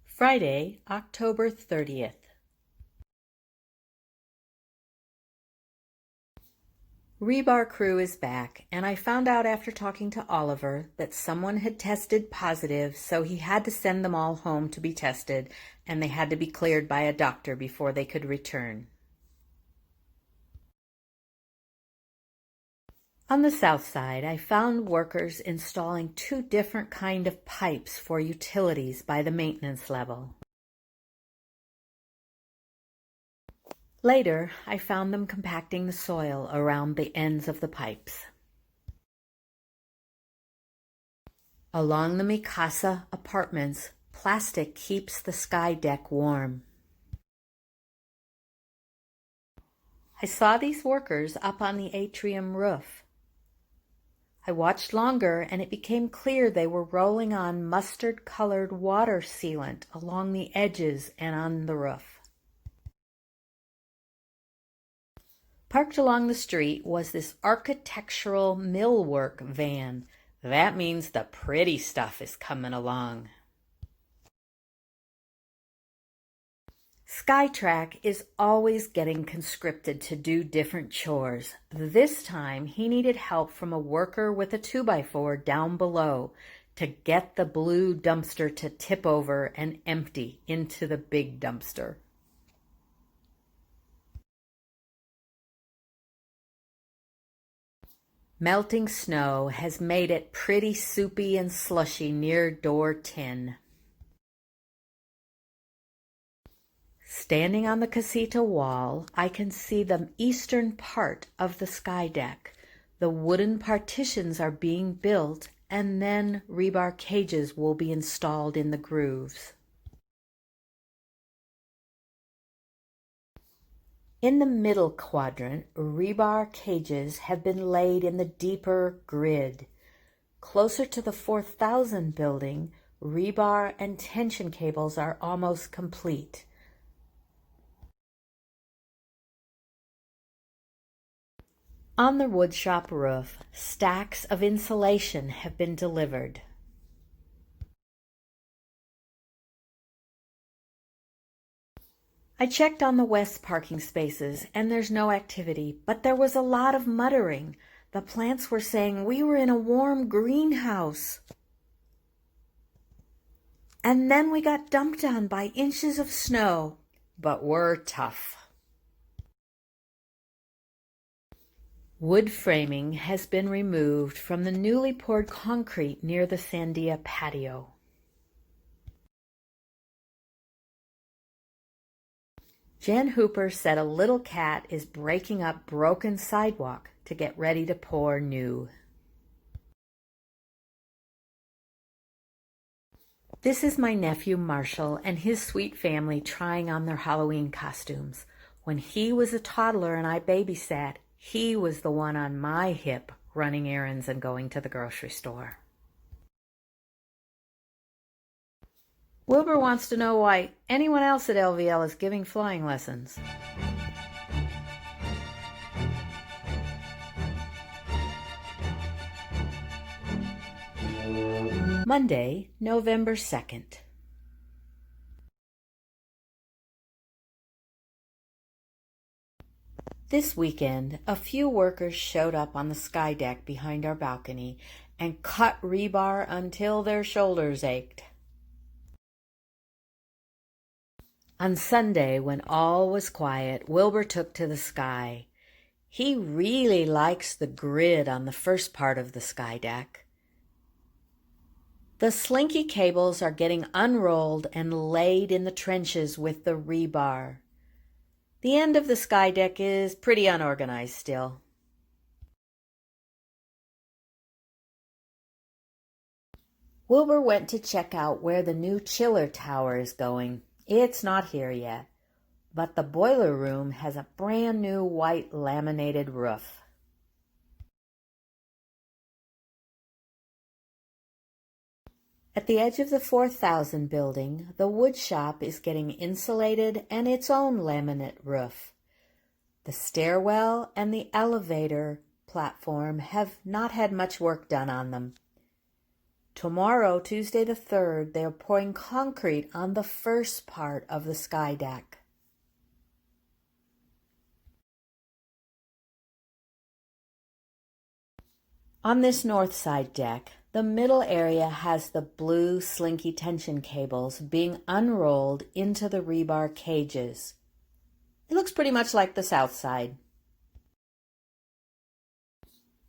Friday, October 30th. Rebar crew is back, and I found out after talking to Oliver that someone had tested positive, so he had to send them all home to be tested, and they had to be cleared by a doctor before they could return. On the south side, I found workers installing 2 different kind of pipes for utilities by the maintenance level. Later, I found them compacting the soil around the ends of the pipes. Along the Mikasa apartments, plastic keeps the sky deck warm. I saw these workers up on the atrium roof. I watched longer, and it became clear they were rolling on mustard-colored water sealant along the edges and on the roof. Parked along the street was this architectural millwork van. That means the pretty stuff is coming along. Skytrack is always getting conscripted to do different chores. This time, he needed help from a worker with a 2x4 down below to get the blue dumpster to tip over and empty into the big dumpster. Melting snow has made it pretty soupy and slushy near door 10. Standing on the casita wall, I can see the eastern part of the sky deck. The wooden partitions are being built, and then rebar cages will be installed in the grooves. In the middle quadrant, rebar cages have been laid in the deeper grid. Closer to the 4000 building, rebar and tension cables are almost complete. On the woodshop roof, stacks of insulation have been delivered. I checked on the west parking spaces, and there's no activity, but there was a lot of muttering. The plants were saying we were in a warm greenhouse. And then we got dumped on by inches of snow, but we're tough. Wood framing has been removed from the newly poured concrete near the Sandia patio. Jan Hooper said a little cat is breaking up broken sidewalk to get ready to pour new. This is my nephew Marshall and his sweet family trying on their Halloween costumes. When he was a toddler and I babysat, he was the one on my hip running errands and going to the grocery store. Wilbur wants to know why anyone else at LVL is giving flying lessons. Monday, November 2nd. This weekend, a few workers showed up on the sky deck behind our balcony and cut rebar until their shoulders ached. On Sunday, when all was quiet, Wilbur took to the sky. He really likes the grid on the first part of the sky deck. The slinky cables are getting unrolled and laid in the trenches with the rebar. The end of the sky deck is pretty unorganized still. Wilbur went to check out where the new chiller tower is going. It's not here yet. but the boiler room has a brand new white laminated roof. At the edge of the 4000 building, the wood shop is getting insulated and its own laminate roof. The stairwell and the elevator platform have not had much work done on them. Tomorrow, Tuesday the 3rd, they are pouring concrete on the first part of the sky deck. On this north side deck, the middle area has the blue slinky tension cables being unrolled into the rebar cages. It looks pretty much like the south side.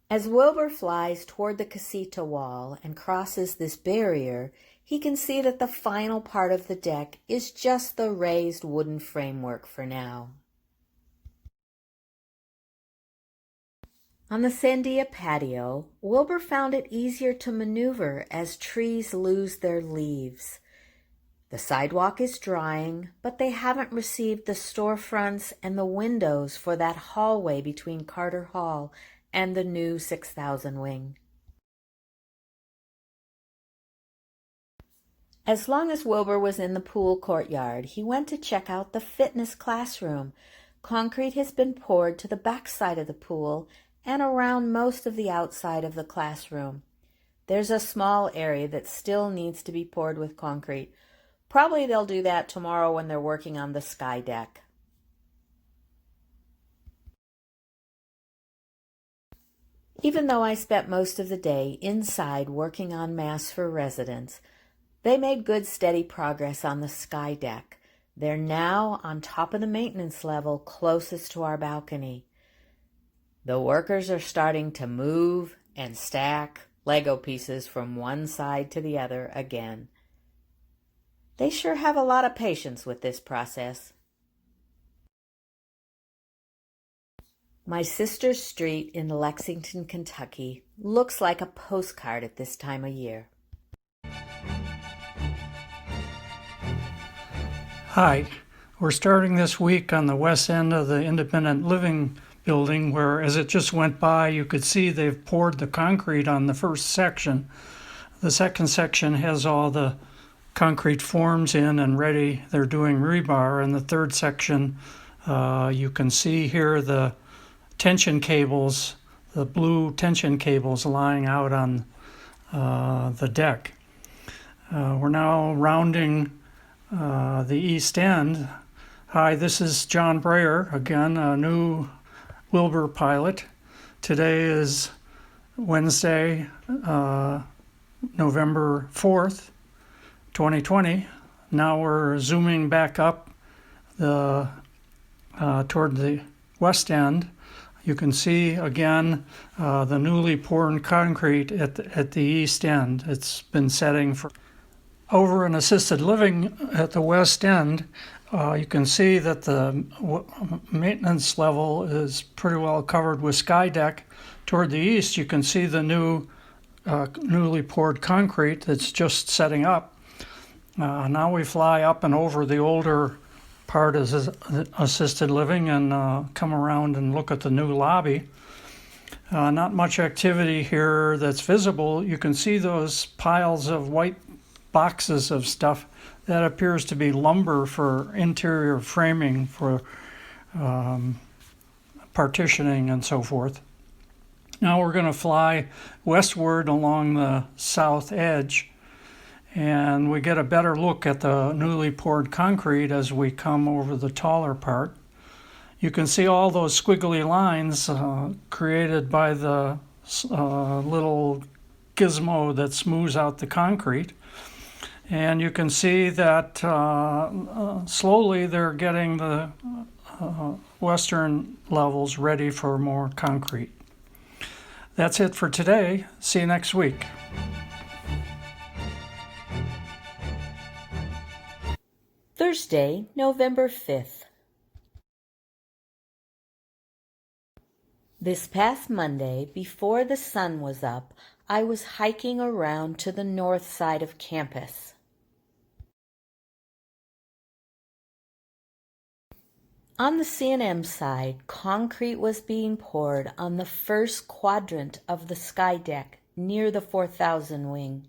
As Wilbur flies toward the casita wall and crosses this barrier, he can see that the final part of the deck is just the raised wooden framework for now. On the Sandia patio, Wilbur found it easier to maneuver as trees lose their leaves. The sidewalk is drying, but they haven't received the storefronts and the windows for that hallway between Carter Hall and the new 6000 wing. As long as Wilbur was in the pool courtyard, he went to check out the fitness classroom. Concrete has been poured to the back side of the pool and around most of the outside of the classroom. There's a small area that still needs to be poured with concrete. Probably they'll do that tomorrow when they're working on the sky deck. Even though I spent most of the day inside working on Mass for residents, they made good steady progress on the sky deck. They're now on top of the maintenance level closest to our balcony. The workers are starting to move and stack Lego pieces from one side to the other again. They sure have a lot of patience with this process. My sister's street in Lexington, Kentucky looks like a postcard at this time of year. Hi, we're starting this week on the west end of the independent living building where, as it just went by, you could see they've poured the concrete on the first section. The second section has all the concrete forms in and ready. They're doing rebar. And the third section, you can see here the tension cables, the blue tension cables lying out on the deck. We're now rounding the east end. Hi, this is John Breyer, again, a new Wilbur pilot. Today is Wednesday, November 4th, 2020. Now we're zooming back up toward the west end. You can see again the newly poured concrete at the east end. It's been setting for over in assisted living at the west end. You can see that the maintenance level is pretty well covered with sky deck. Toward the east, you can see the newly poured concrete that's just setting up. Now we fly up and over the older part of assisted living and come around and look at the new lobby. Not much activity here that's visible. You can see those piles of white boxes of stuff. That appears to be lumber for interior framing for partitioning and so forth. Now we're going to fly westward along the south edge, and we get a better look at the newly poured concrete as we come over the taller part. You can see all those squiggly lines created by the little gizmo that smooths out the concrete. And you can see that slowly they're getting the western levels ready for more concrete. That's it for today. See you next week. Thursday, November 5th. This past Monday, before the sun was up, I was hiking around to the north side of campus. On the C&M side, concrete was being poured on the first quadrant of the sky deck near the 4000 wing.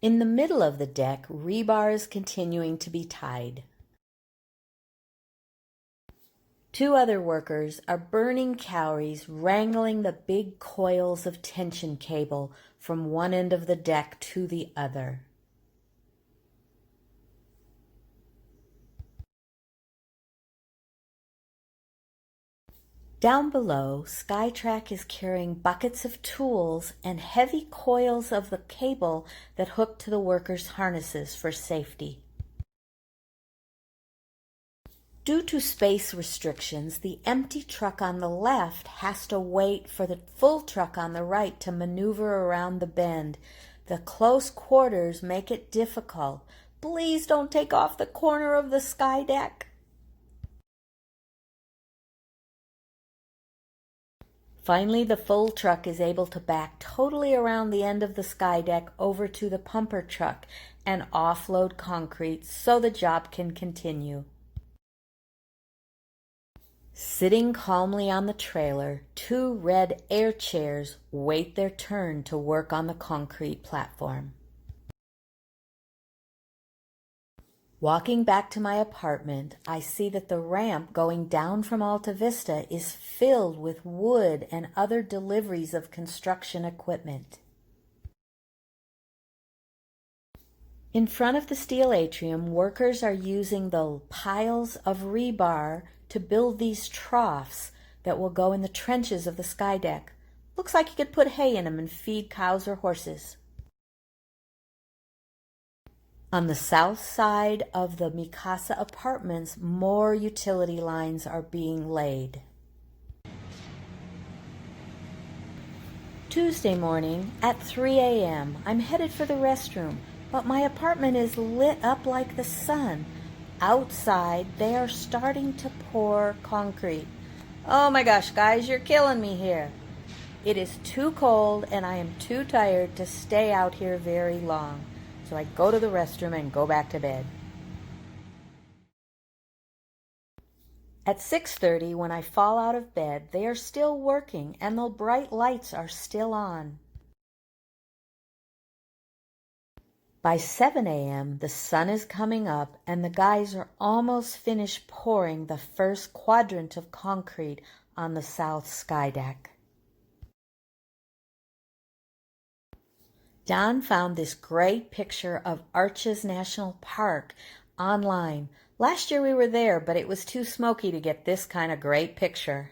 In the middle of the deck, rebar is continuing to be tied. Two other workers are burning calories wrangling the big coils of tension cable from one end of the deck to the other. Down below, Skytrack is carrying buckets of tools and heavy coils of the cable that hook to the workers' harnesses for safety. Due to space restrictions, the empty truck on the left has to wait for the full truck on the right to maneuver around the bend. The close quarters make it difficult. Please don't take off the corner of the sky deck. Finally, the full truck is able to back totally around the end of the sky deck over to the pumper truck and offload concrete so the job can continue. Sitting calmly on the trailer, two red air chairs wait their turn to work on the concrete platform. Walking back to my apartment, I see that the ramp going down from Alta Vista is filled with wood and other deliveries of construction equipment. In front of the steel atrium, workers are using the piles of rebar to build these troughs that will go in the trenches of the sky deck. Looks like you could put hay in them and feed cows or horses. On the south side of the Mikasa apartments, more utility lines are being laid. Tuesday morning at 3 a.m., I'm headed for the restroom, but my apartment is lit up like the sun. Outside, they are starting to pour concrete. Oh my gosh, guys, you're killing me here. It is too cold and I am too tired to stay out here very long. So I go to the restroom and go back to bed. At 6:30, when I fall out of bed, they are still working and the bright lights are still on. By 7 a.m., the sun is coming up and the guys are almost finished pouring the first quadrant of concrete on the south sky deck. Don found this great picture of Arches National Park online. Last year we were there, but it was too smoky to get this kind of great picture.